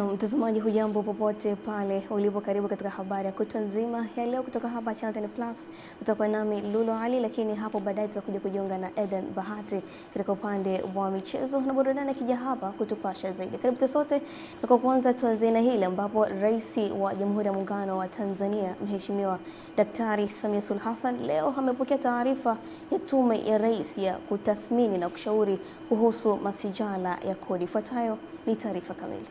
Na mtazamaji, hujambo popote pale ulipo, karibu katika habari ya kutwa nzima ya leo kutoka hapa Channel 10 Plus. Utakuwa nami Lulu Ali, lakini hapo baadaye tutakuja kujiunga na Eden Bahati katika upande wa michezo na burudani akija hapa kutupasha zaidi. Karibu sote, na kwa kwanza tuanze na hili ambapo Rais wa Jamhuri ya Muungano wa Tanzania Mheshimiwa Daktari Samia Suluhu Hassan leo amepokea taarifa ya Tume ya Rais ya kutathmini na kushauri kuhusu masijala ya kodi. Ifuatayo ni taarifa kamili.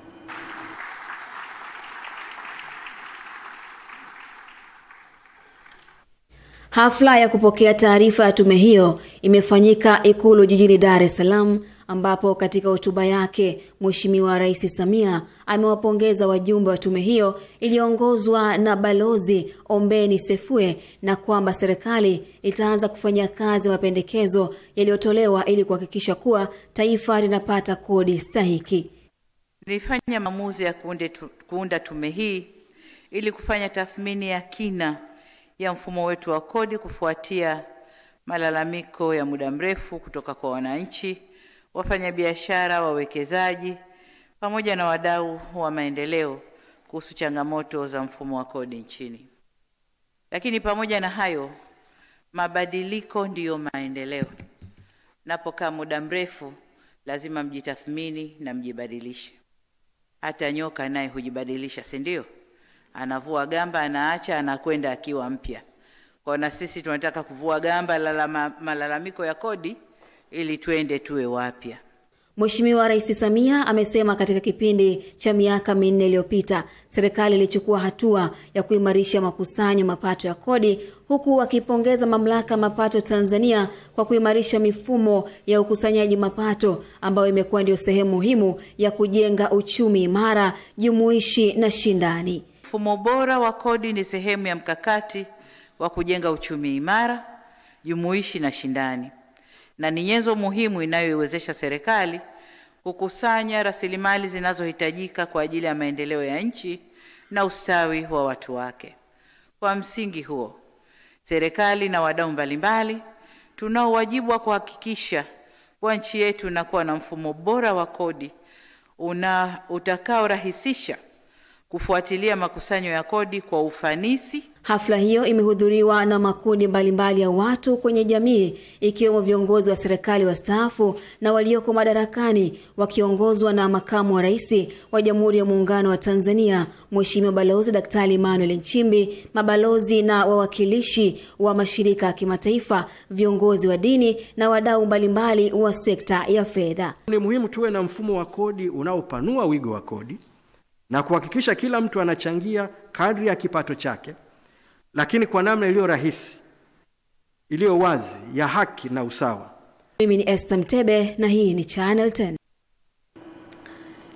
Hafla ya kupokea taarifa ya tume hiyo imefanyika Ikulu jijini Dar es Salaam, ambapo katika hotuba yake Mheshimiwa Rais Samia amewapongeza wajumbe wa tume hiyo iliyoongozwa na Balozi Ombeni Sefue na kwamba serikali itaanza kufanya kazi mapendekezo yaliyotolewa ili kuhakikisha kuwa taifa linapata kodi stahiki. Nilifanya maamuzi ya kuunda tume hii ili kufanya tathmini ya kina ya mfumo wetu wa kodi kufuatia malalamiko ya muda mrefu kutoka kwa wananchi, wafanyabiashara, wawekezaji pamoja na wadau wa maendeleo kuhusu changamoto za mfumo wa kodi nchini. Lakini pamoja na hayo, mabadiliko ndiyo maendeleo. Napokaa muda mrefu lazima mjitathmini na mjibadilishe. Hata nyoka naye hujibadilisha, si ndio? Anavua gamba, anaacha, anakwenda akiwa mpya. Kwa na sisi tunataka kuvua gamba la malalamiko ya kodi ili tuende tuwe wapya. Mheshimiwa Rais Samia amesema katika kipindi cha miaka 4 iliyopita serikali ilichukua hatua ya kuimarisha makusanyo mapato ya kodi, huku akipongeza Mamlaka ya Mapato Tanzania kwa kuimarisha mifumo ya ukusanyaji mapato ambayo imekuwa ndio sehemu muhimu ya kujenga uchumi imara, jumuishi na shindani. Mfumo bora wa kodi ni sehemu ya mkakati wa kujenga uchumi imara, jumuishi na shindani, na ni nyenzo muhimu inayoiwezesha serikali kukusanya rasilimali zinazohitajika kwa ajili ya maendeleo ya nchi na ustawi wa watu wake. Kwa msingi huo, serikali na wadau mbalimbali tunao wajibu wa kuhakikisha kwa nchi yetu inakuwa na mfumo bora wa kodi utakaorahisisha kufuatilia makusanyo ya kodi kwa ufanisi. Hafla hiyo imehudhuriwa na makundi mbalimbali ya watu kwenye jamii, ikiwemo viongozi wa serikali wastaafu na walioko madarakani, wakiongozwa na Makamu wa Rais wa Jamhuri ya Muungano wa Tanzania Mheshimiwa Balozi Daktari Emmanuel Nchimbi, mabalozi na wawakilishi wa mashirika ya kimataifa, viongozi wa dini na wadau mbalimbali wa sekta ya fedha. Ni muhimu tuwe na mfumo wa kodi unaopanua wigo wa kodi na kuhakikisha kila mtu anachangia kadri ya kipato chake, lakini kwa namna iliyo rahisi, iliyo wazi, ya haki na usawa. Mimi ni Esther Mtebe na hii ni Channel 10.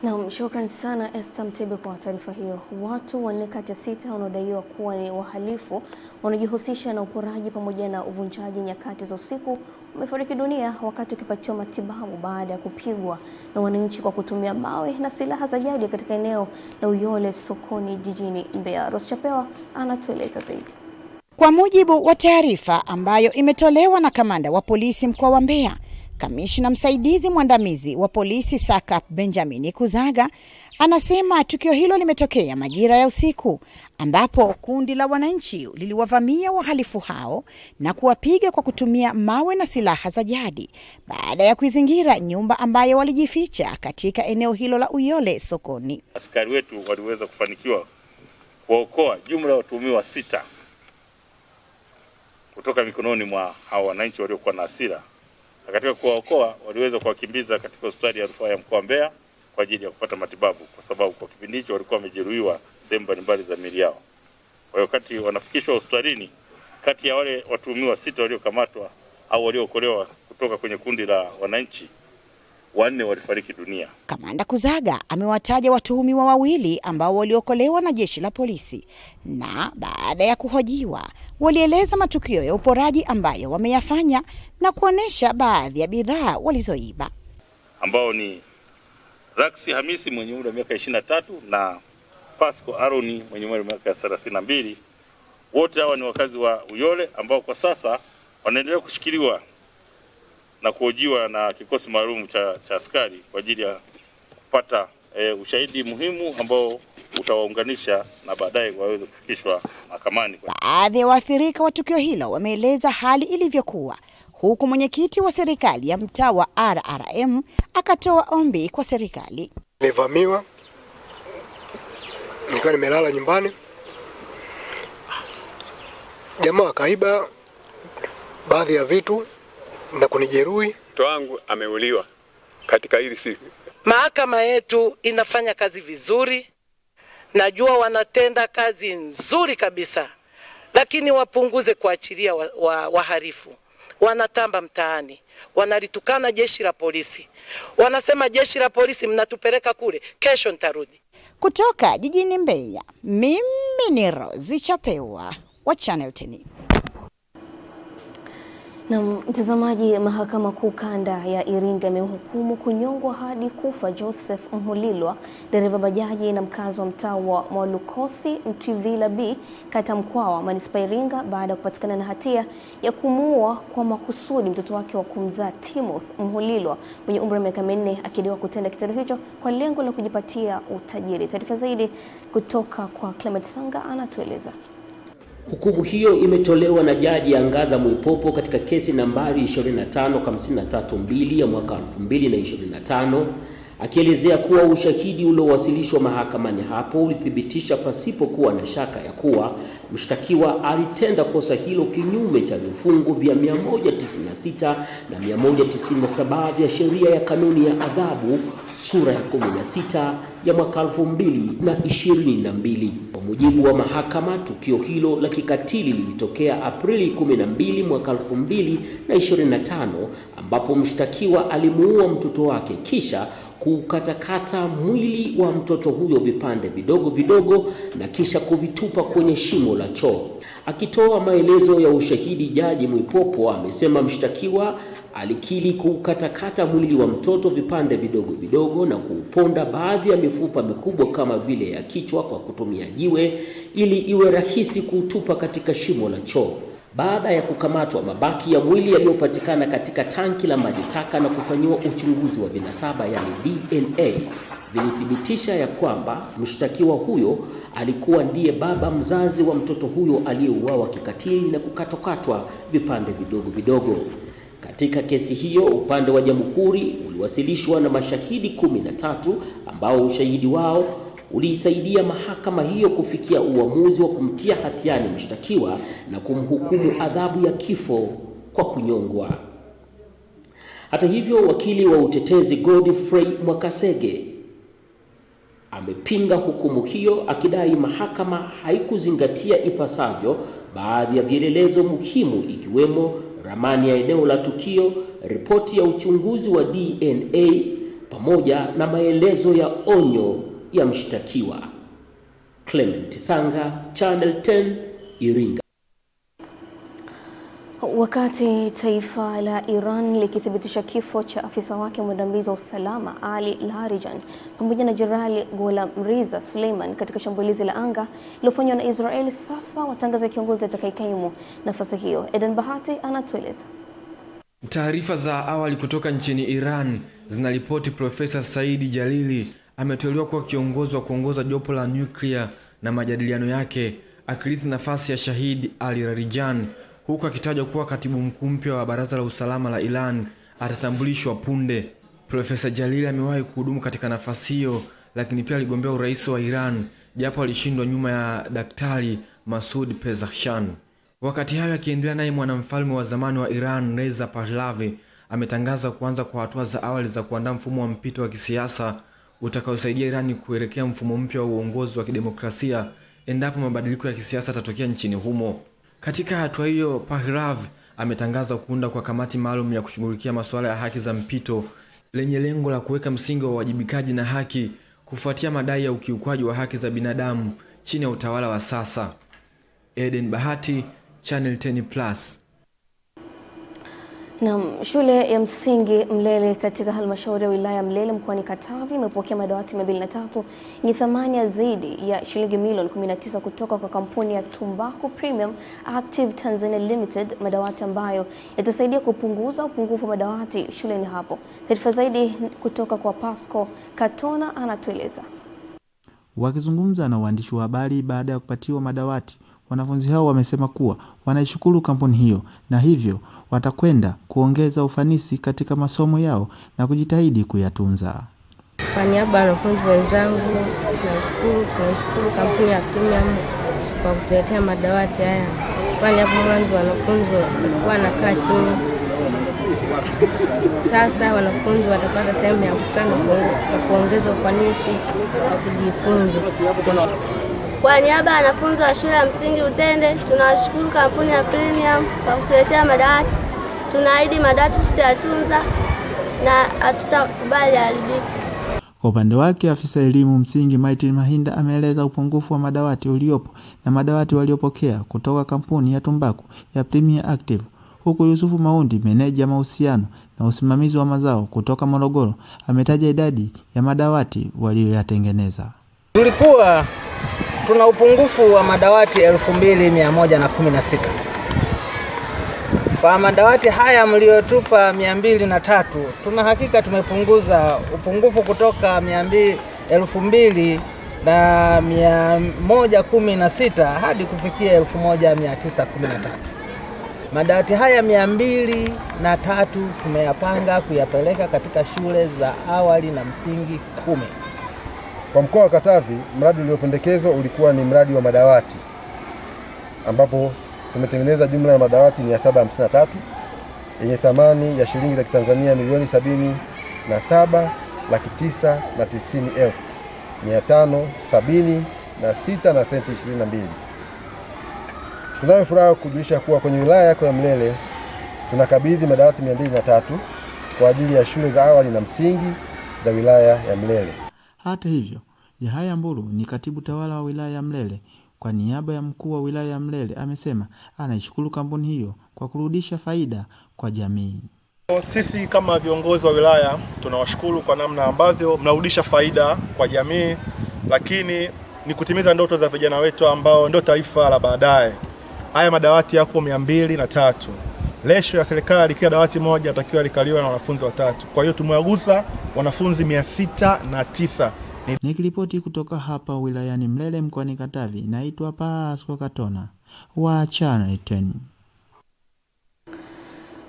Na shukrani sana Esther Mtebe kwa taarifa hiyo. Watu 4 kati ya 6 wanaodaiwa kuwa ni wahalifu wanajihusisha na uporaji pamoja na uvunjaji nyakati za usiku wamefariki dunia wakati wakipatiwa matibabu baada ya kupigwa na wananchi kwa kutumia mawe na silaha za jadi katika eneo la Uyole sokoni jijini Mbeya. Roschapewa anatueleza zaidi. Kwa mujibu wa taarifa ambayo imetolewa na kamanda wa polisi mkoa wa Mbeya, Kamishna msaidizi mwandamizi wa polisi SACP Benjamin Kuzaga anasema tukio hilo limetokea majira ya usiku, ambapo kundi la wananchi liliwavamia wahalifu hao na kuwapiga kwa kutumia mawe na silaha za jadi baada ya kuizingira nyumba ambayo walijificha katika eneo hilo la Uyole sokoni. Askari wetu waliweza kufanikiwa kuokoa jumla ya watuhumiwa 6 kutoka mikononi mwa hao wananchi waliokuwa na hasira. Katika kuwaokoa waliweza kuwakimbiza katika hospitali ya rufaa ya mkoa wa Mbeya kwa ajili ya kupata matibabu, kwa sababu kwa kipindi hicho walikuwa wamejeruhiwa sehemu mbalimbali za miili yao. Kwa hiyo wakati wanafikishwa hospitalini, kati ya wale watuhumiwa 6 waliokamatwa au waliookolewa kutoka kwenye kundi la wananchi, 4 walifariki dunia. Kamanda Kuzaga amewataja watuhumiwa 2 ambao waliokolewa na jeshi la polisi, na baada ya kuhojiwa walieleza matukio ya uporaji ambayo wameyafanya na kuonesha baadhi ya bidhaa walizoiba, ambao ni Raksi Hamisi mwenye umri wa miaka 23 na Pasco Aroni mwenye umri wa miaka 32. Wote hawa ni wakazi wa Uyole ambao kwa sasa wanaendelea kushikiliwa na kuhojiwa na kikosi maalum cha askari kwa ajili ya kupata ushahidi muhimu ambao utawaunganisha na baadaye waweze kufikishwa mahakamani. Baadhi ya waathirika wa tukio hilo wameeleza hali ilivyokuwa, huku mwenyekiti wa serikali ya mtaa wa RRM akatoa ombi kwa serikali. Nimevamiwa, nilikuwa nimelala nyumbani, jamaa akaiba baadhi ya vitu na kunijeruhi. Mtoto wangu ameuliwa katika hili siku. Mahakama yetu inafanya kazi vizuri, najua wanatenda kazi nzuri kabisa, lakini wapunguze kuachilia wahalifu. Wanatamba mtaani, wanalitukana jeshi la polisi, wanasema jeshi la polisi mnatupeleka kule, kesho nitarudi. Kutoka jijini Mbeya, mimi ni Rozi Chapewa wa Channel 10. Na mtazamaji, mahakama kuu kanda ya Iringa imemhukumu kunyongwa hadi kufa Joseph Mhulilwa, dereva bajaji na mkazi wa mtaa wa Mwalukosi Mtwivila B, kata Mkwawa, manispaa Iringa, baada ya kupatikana na hatia ya kumuua kwa makusudi mtoto wake wa kumzaa Timothy Mhulilwa mwenye umri wa miaka 4, akidaiwa kutenda kitendo hicho kwa lengo la kujipatia utajiri. Taarifa zaidi kutoka kwa Clement Sanga anatueleza. Hukumu hiyo imetolewa na Jaji Angaza Mwipopo katika kesi nambari 25532 ya mwaka 2025, akielezea kuwa ushahidi uliowasilishwa mahakamani hapo ulithibitisha pasipo kuwa na shaka ya kuwa mshtakiwa alitenda kosa hilo kinyume cha vifungu vya 196 na 197 vya sheria ya kanuni ya adhabu sura ya 16 ya mwaka 2022. Kwa mujibu wa mahakama, tukio hilo la kikatili lilitokea Aprili 12 mwaka 2025, ambapo mshtakiwa alimuua mtoto wake kisha kukatakata mwili wa mtoto huyo vipande vidogo vidogo na kisha kuvitupa kwenye shimo la choo. Akitoa maelezo ya ushahidi, Jaji Mwipopo amesema mshtakiwa alikiri kukatakata mwili wa mtoto vipande vidogo vidogo na kuuponda baadhi ya mifupa mikubwa kama vile ya kichwa kwa kutumia jiwe ili iwe rahisi kuutupa katika shimo la choo. Baada ya kukamatwa, mabaki ya mwili yaliyopatikana katika tanki la maji taka na kufanyiwa uchunguzi wa vinasaba yani DNA vilithibitisha ya kwamba mshtakiwa huyo alikuwa ndiye baba mzazi wa mtoto huyo aliyeuawa kikatili na kukatokatwa vipande vidogo vidogo. Katika kesi hiyo, upande wa jamhuri uliwasilishwa na mashahidi 13 ambao ushahidi wao uliisaidia mahakama hiyo kufikia uamuzi wa kumtia hatiani mshtakiwa na kumhukumu adhabu ya kifo kwa kunyongwa. Hata hivyo, wakili wa utetezi Godfrey Mwakasege amepinga hukumu hiyo, akidai mahakama haikuzingatia ipasavyo baadhi ya vielelezo muhimu ikiwemo ramani ya eneo la tukio, ripoti ya uchunguzi wa DNA pamoja na maelezo ya onyo ya mshtakiwa. Clement Sanga, Channel 10, Iringa. Wakati taifa la Iran likithibitisha kifo cha afisa wake mwandamizi wa usalama Ali Larijani pamoja na Jenerali Ghulam Riza Suleiman katika shambulizi la anga lilofanywa na Israeli, sasa watangaza kiongozi atakayekaimu nafasi hiyo. Eden Bahati anatueleza. Taarifa za awali kutoka nchini Iran zinaripoti Profesa Saidi Jalili ameteuliwa kuwa kiongozi wa kuongoza jopo la nyuklia na majadiliano yake, akirithi nafasi ya Shahid Ali Larijani, huku akitajwa kuwa katibu mkuu mpya wa Baraza la Usalama la Iran atatambulishwa punde. Profesa Jalili amewahi kuhudumu katika nafasi hiyo, lakini pia aligombea urais wa Iran japo alishindwa nyuma ya Daktari Masoud Pezeshkian. Wakati hayo akiendelea, naye mwanamfalme wa zamani wa Iran Reza Pahlavi ametangaza kuanza kwa hatua za awali za kuandaa mfumo wa mpito wa kisiasa utakaosaidia Iran kuelekea mfumo mpya wa uongozi wa kidemokrasia endapo mabadiliko ya kisiasa yatatokea nchini humo. Katika hatua hiyo, Pahlavi ametangaza kuunda kwa kamati maalum ya kushughulikia masuala ya haki za mpito lenye lengo la kuweka msingi wa uwajibikaji na haki kufuatia madai ya ukiukwaji wa haki za binadamu chini ya utawala wa sasa. Eden Bahati, Channel 10+. Na shule ya msingi Mlele katika halmashauri ya wilaya Mlele mkoani Katavi imepokea madawati 203 yenye thamani ya zaidi ya shilingi milioni 19 kutoka kwa kampuni ya Tumbaku Premium Active Tanzania Limited, madawati ambayo yatasaidia kupunguza upungufu wa madawati shuleni hapo. Taarifa zaidi kutoka kwa Pasco Katona anatueleza. Wakizungumza na waandishi wa habari baada ya kupatiwa madawati, wanafunzi hao wamesema kuwa wanaishukuru kampuni hiyo na hivyo watakwenda kuongeza ufanisi katika masomo yao na kujitahidi kuyatunza. Kwa niaba ya wanafunzi wenzangu, tunashukuru kampuni ya Premium kwa kutuletea madawati haya. Kwani hapo mwanzo wanafunzi walikuwa wanakaa chini. Sasa wanafunzi watapata sehemu ya kukaa na kuongeza ufanisi wa kujifunza. Kwa niaba ya wanafunzi wa shule ya msingi Utende, tunawashukuru kampuni ya Premium kwa kutuletea madawati. Tunaahidi madawati tutayatunza na hatutakubali yaharibike. Kwa upande wake, afisa elimu msingi Martin Mahinda ameeleza upungufu wa madawati uliopo na madawati waliopokea kutoka kampuni ya Tumbaku ya Premier Active, huku Yusufu Maundi, meneja mahusiano na usimamizi wa mazao kutoka Morogoro, ametaja idadi ya madawati walioyatengeneza. Tulikuwa tuna upungufu wa madawati 2116. Kwa madawati haya mliotupa 203, tuna hakika tumepunguza upungufu kutoka 2116 hadi kufikia 1913. Madawati haya 203 tumeyapanga kuyapeleka katika shule za awali na msingi 10. Kwa mkoa wa Katavi, mradi uliopendekezwa ulikuwa ni mradi wa madawati, ambapo tumetengeneza jumla ya madawati 753 yenye thamani ya shilingi za Kitanzania milioni 77,990,576 na senti 22. Tunayo furaha kujulisha kuwa kwenye wilaya yako ya Mlele tunakabidhi madawati 203 kwa ajili ya shule za awali na msingi za wilaya ya Mlele. Hata hivyo, Yahaya Mburu ni katibu tawala wa wilaya ya Mlele, kwa niaba ya mkuu wa wilaya ya Mlele amesema anaishukuru kampuni hiyo kwa kurudisha faida kwa jamii. Sisi kama viongozi wa wilaya tunawashukuru kwa namna ambavyo mnarudisha faida kwa jamii, lakini ni kutimiza ndoto za vijana wetu ambao ndio taifa la baadaye. Haya madawati yako 203. Lesho ya serikali kila dawati moja atakiwa likaliwa na wanafunzi 3. Kwa hiyo tumewagusa wanafunzi 609. Nikiripoti kutoka hapa wilayani Mlele mkoani Katavi, naitwa Pasco Katona wa Channel 10.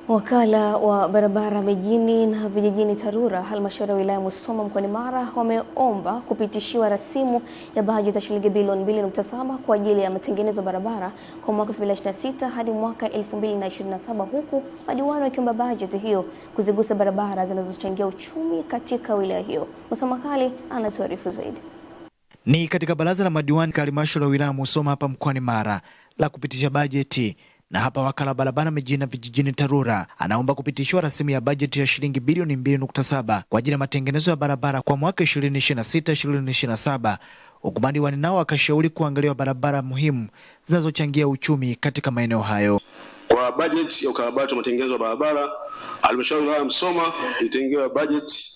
Wakala wa barabara mijini na vijijini TARURA halmashauri ya wilaya Musoma mkoani Mara wameomba kupitishiwa rasimu ya bajeti ya shilingi bilioni 2.7 kwa ajili ya matengenezo ya barabara kwa mwaka 2026 hadi mwaka 2027, huku madiwani wakiomba bajeti hiyo kuzigusa barabara zinazochangia uchumi katika wilaya hiyo. Musa Makali anatuarifu zaidi. Ni katika baraza la madiwani halmashauri ya wilaya Musoma hapa mkoani Mara la kupitisha bajeti, na hapa wakala barabara mijini na vijijini TARURA anaomba kupitishiwa rasimu ya bajeti ya shilingi bilioni 2.7 kwa ajili ya matengenezo ya barabara kwa mwaka 2026-2027, huku madiwani nao akashauri kuangaliwa barabara muhimu zinazochangia uchumi katika maeneo hayo. Kwa bajeti ya ukarabati wa matengenezo ya barabara, halmashauri ya Musoma ilitengewa bajeti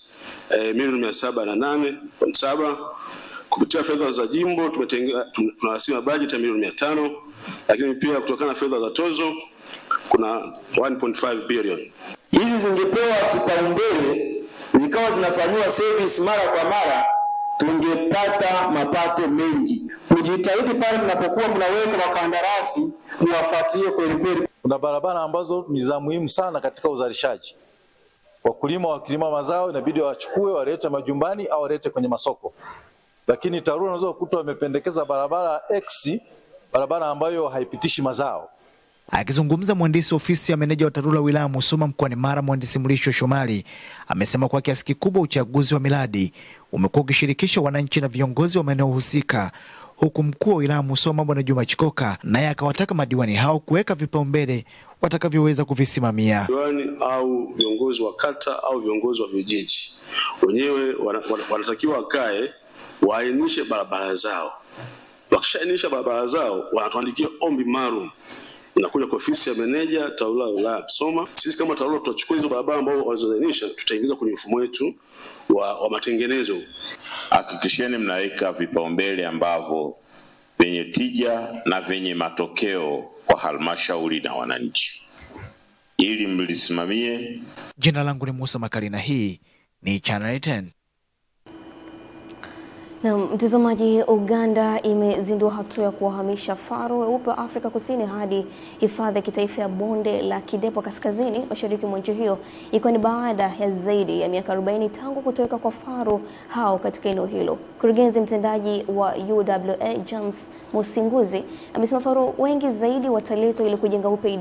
milioni 708.7. Kupitia fedha za jimbo tunarasimu bajeti ya milioni 500, lakini pia kutokana na fedha za tozo kuna 1.5 bilioni. Hizi zingepewa kipaumbele, zikawa zinafanywa service mara kwa mara, tungepata mapato mengi. Mjitahidi pale mnapokuwa mnaweka wakandarasi muwafuatilie kweli kweli. Kuna barabara ambazo ni za muhimu sana katika uzalishaji. Wakulima wakilima mazao inabidi wachukue walete majumbani au walete kwenye masoko. Lakini TARURA unaweza kukuta wamependekeza barabara X, barabara ambayo haipitishi mazao. Akizungumza mhandisi ofisi ya meneja wa TARURA wilaya Musoma mkoani Mara, mhandisi Mlisho Shomari, amesema kwa kiasi kikubwa uchaguzi wa miradi umekuwa ukishirikisha wananchi na viongozi wa maeneo husika, huku mkuu wa wilaya Musoma Bwana Juma Chikoka naye akawataka madiwani hao kuweka vipaumbele watakavyoweza kuvisimamia. Diwani au viongozi wa kata au viongozi wa vijiji wenyewe wanatakiwa wakae waainishe barabara zao. Wakishainisha barabara zao, wanatuandikia ombi maalum inakuja kwa ofisi ya meneja TARURA wilaya ya Msoma. Sisi kama TARURA tutachukua hizo barabara ambao walizozainisha, tutaingiza kwenye mfumo wetu wa matengenezo. Hakikisheni mnaweka vipaumbele ambavyo vyenye tija na vyenye matokeo kwa halmashauri na wananchi, ili mlisimamie. Jina langu ni Musa Makali na hii ni Channel 10. Na mtazamaji, Uganda imezindua hatua ya kuwahamisha faru weupe wa Afrika Kusini hadi hifadhi ya kitaifa ya bonde la Kidepo kaskazini mashariki mwa nchi hiyo, ikiwa ni baada ya zaidi ya miaka 40 tangu kutoweka kwa faru hao katika eneo hilo. Mkurugenzi mtendaji wa UWA James Musinguzi amesema faru wengi zaidi wataletwa ili kujenga upya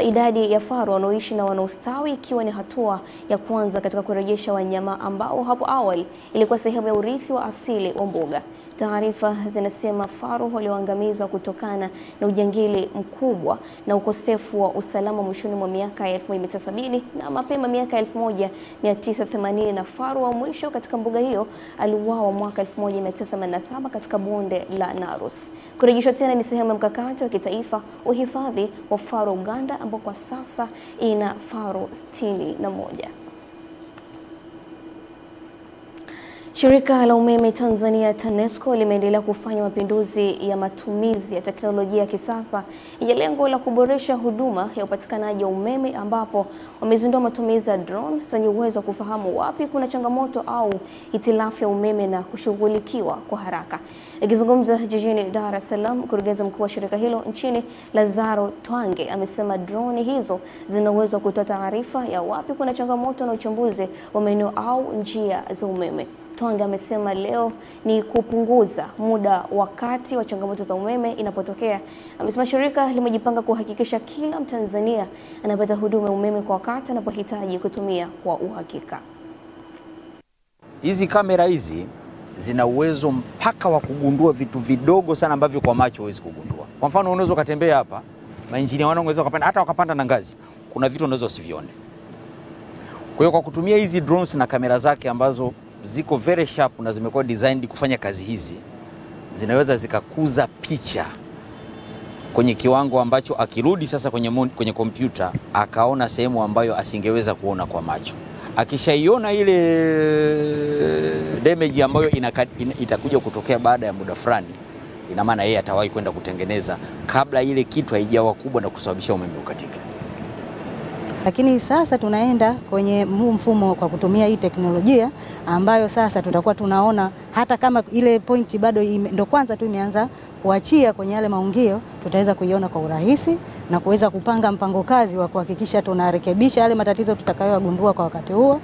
idadi ya faru wanaoishi na wanaostawi, ikiwa ni hatua ya kwanza katika kurejesha wanyama ambao hapo awali ilikuwa sehemu ya urithi wa asili wa mbuga. Taarifa zinasema faru walioangamizwa kutokana na ujangili mkubwa na ukosefu wa usalama mwishoni mwa miaka ya 1970 na mapema miaka 1980, na faru wa mwisho katika mbuga hiyo aliuawa mwaka 1987 katika bonde la Narus. Kurejeshwa tena ni sehemu ya mkakati wa kitaifa wa uhifadhi wa faru Uganda, ambao kwa sasa ina faru 61. Shirika la umeme Tanzania TANESCO limeendelea kufanya mapinduzi ya matumizi ya teknolojia ya kisasa yenye lengo la kuboresha huduma ya upatikanaji wa umeme, ambapo wamezindua matumizi ya drone zenye uwezo wa kufahamu wapi kuna changamoto au hitilafu ya umeme na kushughulikiwa kwa haraka. Akizungumza jijini Dar es Salaam, mkurugenzi mkuu wa shirika hilo nchini Lazaro Twange amesema drone hizo zina uwezo wa kutoa taarifa ya wapi kuna changamoto na uchambuzi wa maeneo au njia za umeme. Twange amesema leo ni kupunguza muda wakati wa changamoto za umeme inapotokea. Amesema shirika limejipanga kuhakikisha kila Mtanzania anapata huduma ya umeme kwa wakati anapohitaji kutumia kwa uhakika. Hizi kamera hizi zina uwezo mpaka wa kugundua vitu vidogo sana ambavyo kwa macho huwezi kugundua. Kwa mfano, unaweza kutembea hapa, maengineer wanaweza kupanda, hata wakapanda na ngazi, kuna vitu unaweza usivione. Kwa hiyo kwa kutumia hizi drones na kamera zake ambazo ziko very sharp na zimekuwa designed kufanya kazi hizi, zinaweza zikakuza picha kwenye kiwango ambacho akirudi sasa kwenye kompyuta akaona sehemu ambayo asingeweza kuona kwa macho. Akishaiona ile damage ambayo itakuja kutokea baada ya muda fulani, ina maana yeye atawahi kwenda kutengeneza kabla ile kitu haijawa kubwa na kusababisha umeme ukatike. Lakini sasa tunaenda kwenye mfumo kwa kutumia hii teknolojia ambayo sasa tutakuwa tunaona hata kama ile pointi bado ndo kwanza tu imeanza kuachia kwenye yale maungio, tutaweza kuiona kwa urahisi na kuweza kupanga mpango kazi wa kuhakikisha tunarekebisha yale matatizo tutakayogundua kwa wakati huo.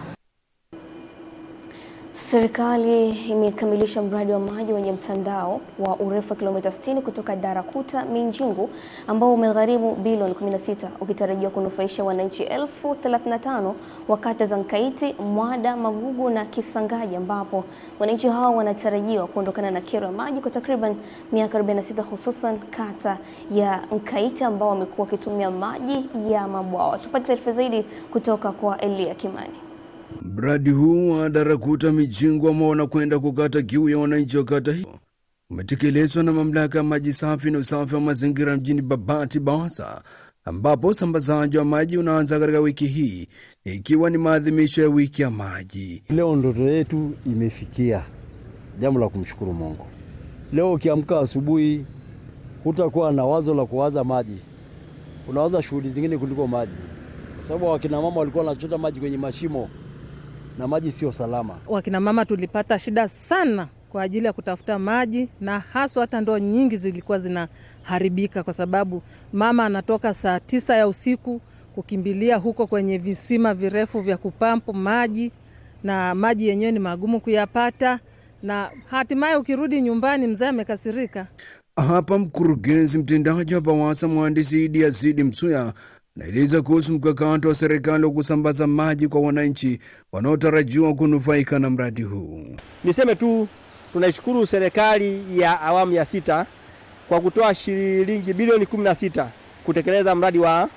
Serikali imekamilisha mradi wa maji wenye mtandao wa urefu wa kilomita 60 kutoka Darakuta Minjingu ambao umegharimu bilioni 16, ukitarajiwa kunufaisha wananchi 1035 wa kata za Nkaiti, Mwada, Magugu na Kisangaji, ambapo wananchi hao wanatarajiwa kuondokana na kero ya maji kwa takriban miaka 46, hususan kata ya Nkaiti ambao wamekuwa wakitumia maji ya mabwawa. Tupate taarifa zaidi kutoka kwa Elia Kimani. Mradi huu wa Darakuta Minjingu ambao unakwenda kukata kiu ya wananchi wa kata hiyo umetekelezwa na mamlaka ya maji safi na usafi wa mazingira mjini Babati BAWASA, ambapo usambazaji wa maji unaanza katika wiki hii ikiwa ni maadhimisho ya wiki ya maji. Leo ndoto yetu imefikia, jambo la kumshukuru Mungu. Leo ukiamka asubuhi hutakuwa na wazo la kuwaza maji, unawaza shughuli zingine kuliko maji, kwa sababu wakina mama walikuwa wanachota maji kwenye mashimo na maji sio salama. Wakina mama tulipata shida sana kwa ajili ya kutafuta maji, na haswa hata ndoo nyingi zilikuwa zinaharibika kwa sababu mama anatoka saa 9 ya usiku kukimbilia huko kwenye visima virefu vya kupampu maji, na maji yenyewe ni magumu kuyapata, na hatimaye ukirudi nyumbani mzee amekasirika. Hapa mkurugenzi mtendaji wa BAWASA mhandisi Idi Azidi Msuya naeleza kuhusu mkakati wa serikali wa kusambaza maji kwa wananchi wanaotarajiwa kunufaika na mradi huu. Niseme tu tunaishukuru serikali ya awamu ya 6 kwa kutoa shilingi bilioni 16 kutekeleza mradi wa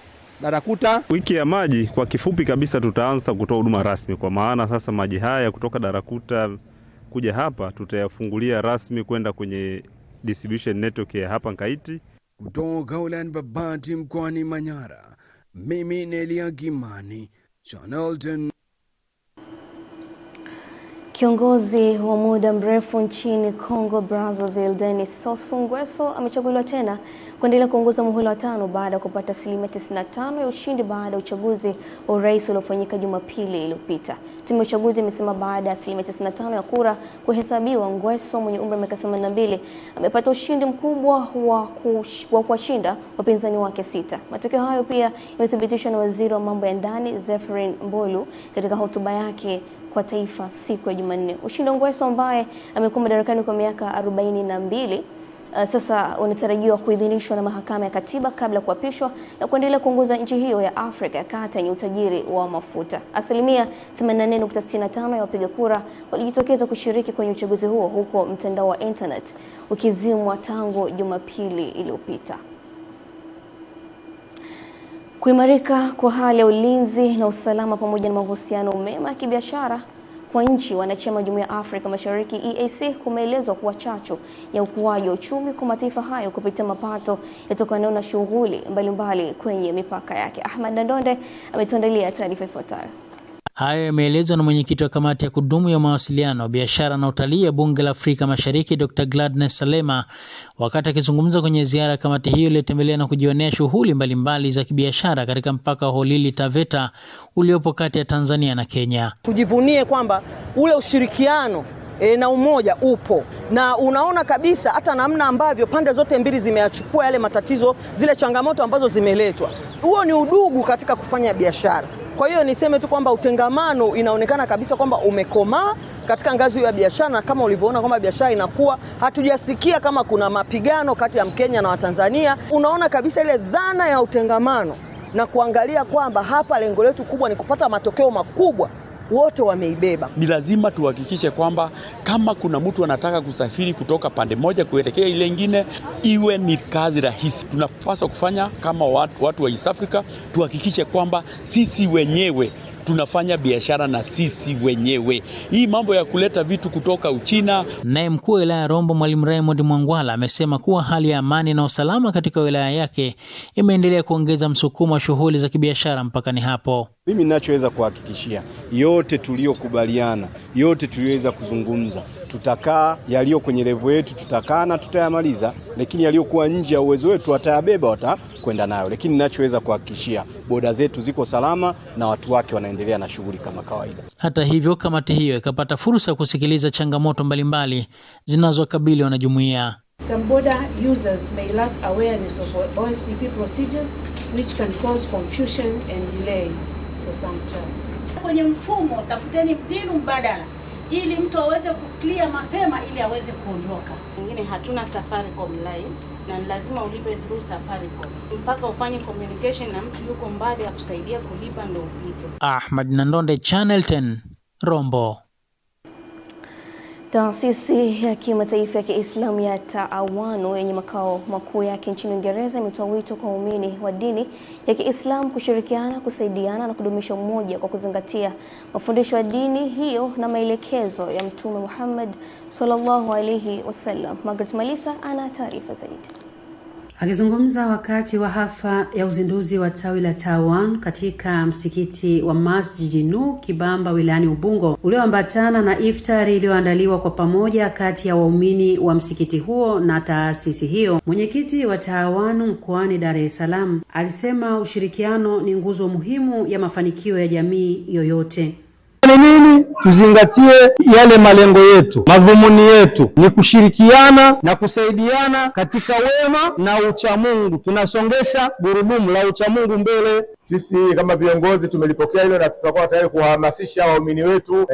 Darakuta. Wiki ya maji kwa kifupi kabisa tutaanza kutoa huduma rasmi, kwa maana sasa maji haya kutoka Darakuta kuja hapa tutayafungulia rasmi kwenda kwenye distribution network ya hapa Nkaiti. Kutoka wilayani Babati mkoani Manyara, mimi ni Elia Kimani, Channel 10. Kiongozi wa muda mrefu nchini Congo Brazzaville, Denis Sassou Nguesso amechaguliwa tena kuendelea kuongoza muhula wa 5 baada ya kupata 95% ya ushindi baada ya uchaguzi wa urais uliofanyika Jumapili iliyopita. Tume ya uchaguzi imesema baada ya 95% ya kura kuhesabiwa, Nguesso mwenye umri wa miaka 82 amepata ushindi mkubwa wa kuwashinda wapinzani wake 6. Matokeo hayo pia yamethibitishwa na waziri wa mambo ya ndani Zephyrin Mbolu katika hotuba yake kwa taifa siku ya Jumanne. Ushindi wa Nguesso ambaye amekuwa madarakani kwa miaka 42 sasa unatarajiwa kuidhinishwa na mahakama ya katiba kabla ya kuapishwa na kuendelea kuongoza nchi hiyo ya Afrika ya Kati yenye utajiri wa mafuta. Asilimia 84.65 ya wapiga kura walijitokeza kushiriki kwenye uchaguzi huo, huko mtandao wa internet ukizimwa tangu Jumapili iliyopita. Kuimarika kwa hali ya ulinzi na usalama pamoja na mahusiano mema ya kibiashara kwa nchi wanachama Jumuiya ya Afrika Mashariki EAC kumeelezwa kuwa chachu ya ukuaji wa uchumi kwa mataifa hayo kupitia mapato yatokanayo na shughuli mbalimbali kwenye mipaka yake. Ahmad Ndonde ametuandalia taarifa ifuatayo. Hayo yameelezwa na mwenyekiti wa kamati ya kudumu ya mawasiliano, biashara na utalii ya Bunge la Afrika Mashariki Dr. Gladness Salema wakati akizungumza kwenye ziara ya kamati hiyo iliyotembelea na kujionea shughuli mbalimbali za kibiashara katika mpaka wa Holili Taveta uliopo kati ya Tanzania na Kenya. Tujivunie kwamba ule ushirikiano na umoja upo, na unaona kabisa hata namna ambavyo pande zote mbili zimeachukua yale matatizo, zile changamoto ambazo zimeletwa. Huo ni udugu katika kufanya biashara. Kwa hiyo niseme tu kwamba utengamano inaonekana kabisa kwamba umekomaa katika ngazi ya biashara, na kama ulivyoona kwamba biashara inakuwa, hatujasikia kama kuna mapigano kati ya Mkenya na Watanzania. Unaona kabisa ile dhana ya utengamano na kuangalia kwamba hapa lengo letu kubwa ni kupata matokeo makubwa, wote wameibeba. Ni lazima tuhakikishe kwamba kama kuna mtu anataka kusafiri kutoka pande moja kuelekea ile nyingine, iwe ni kazi rahisi. Tunapaswa kufanya kama watu wa East Africa, tuhakikishe kwamba sisi wenyewe tunafanya biashara na sisi wenyewe. Hii mambo ya kuleta vitu kutoka Uchina. Naye mkuu wa wilaya Rombo Mwalimu Raymond Mwangwala amesema kuwa hali ya amani na usalama katika wilaya yake imeendelea kuongeza msukumo wa shughuli za kibiashara mpakani hapo. Mimi ninachoweza kuhakikishia, yote tuliyokubaliana, yote tuliyoweza kuzungumza, tutakaa, yaliyo kwenye level yetu tutakaa na tutayamaliza, lakini yaliyokuwa nje ya uwezo wetu watayabeba, watakwenda nayo. Lakini ninachoweza kuhakikishia, boda zetu ziko salama na watu wake wanaendelea na shughuli kama kawaida. Hata hivyo, kamati hiyo ikapata fursa kusikiliza changamoto mbalimbali zinazokabili wanajumuiya. Some border users may lack awareness of OSPP procedures which can cause confusion and delay for some trials. Kwenye mfumo tafuteni mbinu mbadala ili mtu aweze kuclear mapema ili aweze kuondoka. Wengine hatuna Safaricom line na lazima ulipe through Safaricom. Mpaka ufanye communication na mtu yuko mbali ya kusaidia kulipa ndio upite. Ahmad Ndonde, Channel 10, Rombo. Taasisi ya kimataifa ya Kiislamu ya Taawanu yenye makao makuu yake nchini Uingereza imetoa wito kwa waumini wa dini ya Kiislamu kushirikiana, kusaidiana na kudumisha umoja kwa kuzingatia mafundisho ya dini hiyo na maelekezo ya Mtume Muhammad sallallahu alaihi wasallam. Margaret Malisa ana taarifa zaidi. Akizungumza wakati wa hafla ya uzinduzi wa tawi la Taiwan katika msikiti wa Masjid Nur Kibamba wilayani Ubungo ulioambatana na iftari iliyoandaliwa kwa pamoja kati ya waumini wa msikiti huo na taasisi hiyo, mwenyekiti wa Taiwan mkoani Dar es Salaam alisema ushirikiano ni nguzo muhimu ya mafanikio ya jamii yoyote. Nini? Tuzingatie yale malengo yetu, madhumuni yetu ni kushirikiana na kusaidiana katika wema na uchamungu. Tunasongesha gurudumu la uchamungu mbele. Sisi kama viongozi tumelipokea hilo na tutakuwa tayari kuhamasisha waumini wetu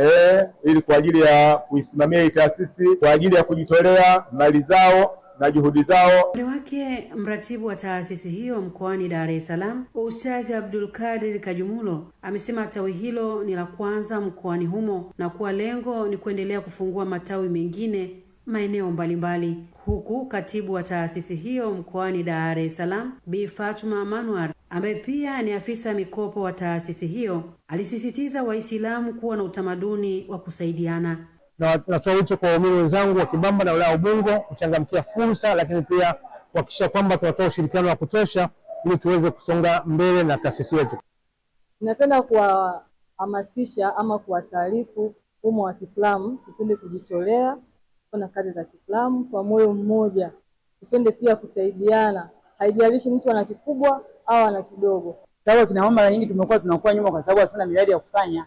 ili kwa ajili ya kuisimamia hii taasisi, kwa ajili ya kujitolea mali zao na juhudi zao. Upande wake mratibu wa taasisi hiyo mkoani Dar es Salaam, Ustazi Abdul Kadir Kajumulo, amesema tawi hilo ni la kwanza mkoani humo na kuwa lengo ni kuendelea kufungua matawi mengine maeneo mbalimbali. Huku katibu wa taasisi hiyo mkoani Dar es Salaam, Bi Fatuma Manwar, ambaye pia ni afisa mikopo wa taasisi hiyo, alisisitiza Waislamu kuwa na utamaduni wa kusaidiana. Na natoa wito kwa waumini wenzangu wa Kibamba na wilaya Ubungo kuchangamkia fursa, lakini pia kuhakikisha kwamba tunatoa ushirikiano wa kutosha ili tuweze kusonga mbele na taasisi yetu. Napenda kuwahamasisha ama kuwataarifu umma wa Kiislamu tupende kujitolea kufanya kazi za Kiislamu kwa moyo mmoja. Tupende pia kusaidiana. Haijalishi mtu ana kikubwa au ana kidogo. Sababu kina mama mara nyingi tunakuwa nyuma kwa sababu hatuna miradi ya kufanya.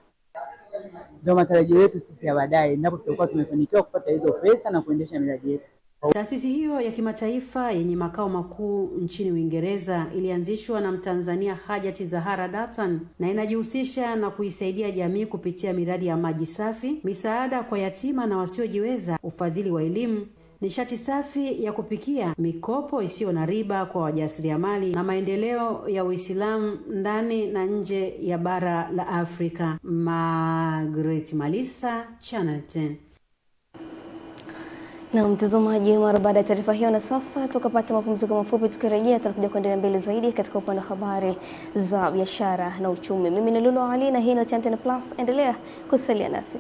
Ndio matarajio yetu sisi ya baadaye ndipo tutakuwa tumefanikiwa kupata hizo pesa na kuendesha miradi yetu. Taasisi hiyo ya kimataifa yenye makao makuu nchini Uingereza ilianzishwa na Mtanzania Hajati Zahara Datsan na inajihusisha na kuisaidia jamii kupitia miradi ya maji safi, misaada kwa yatima na wasiojiweza, ufadhili wa elimu, nishati safi ya kupikia, mikopo isiyo na riba kwa wajasiriamali na maendeleo ya Uislamu ndani na nje ya bara la Afrika. Margaret Malisa, Channel 10. Na mtazamaji, mara baada ya taarifa hiyo, na sasa tukapata mapumziko mafupi. Tukirejea tunakuja kuendelea mbele zaidi katika upande wa habari za biashara na uchumi. Mimi ni Lulu Ali na hii ni Channel 10 Plus. Endelea kusalia nasi.